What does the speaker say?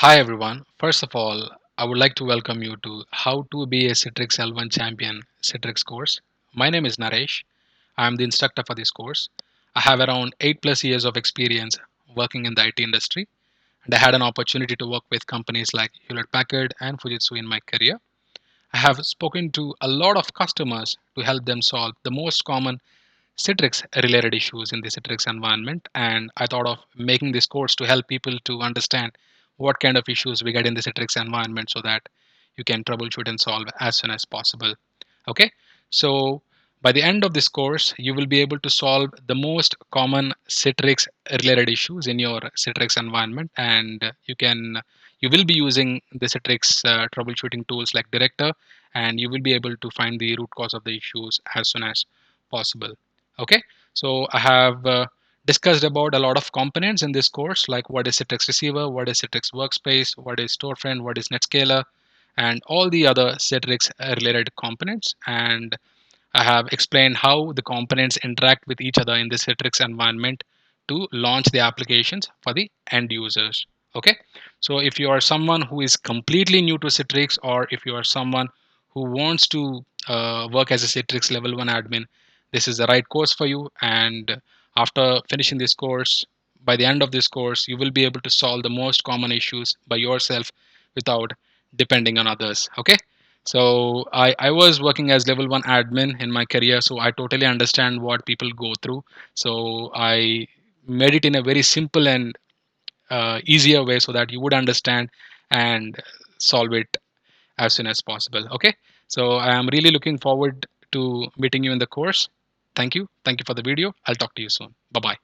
Hi everyone. First of all, I would like to welcome you to How to Be a Citrix L1 Champion Citrix course. My name is Naresh. I am the instructor for this course. I have around 8 plus years of experience working in the IT industry, and I had an opportunity to work with companies like Hewlett Packard and Fujitsu in my career. I have spoken to a lot of customers to help them solve the most common Citrix related issues in the Citrix environment. And I thought of making this course to help people to understand what kind of issues we get in the Citrix environment so that you can troubleshoot and solve as soon as possible. Okay, so by the end of this course, you will be able to solve the most common Citrix related issues in your Citrix environment, and you will be using the Citrix troubleshooting tools like Director, and you will be able to find the root cause of the issues as soon as possible. Okay, so I have discussed about a lot of components in this course, like what is Citrix Receiver, what is Citrix Workspace, what is Storefront, what is Netscaler, and all the other Citrix related components. And I have explained how the components interact with each other in the Citrix environment to launch the applications for the end users. Okay, so if you are someone who is completely new to Citrix, or if you are someone who wants to work as a Citrix level 1 admin, this is the right course for you. And after finishing this course, by the end of this course, you will be able to solve the most common issues by yourself without depending on others. Okay, so I was working as level 1 admin in my career, so I totally understand what people go through. So I made it in a very simple and easier way so that you would understand and solve it as soon as possible. Okay, so I am really looking forward to meeting you in the course. Thank you for the video. I'll talk to you soon. Bye bye.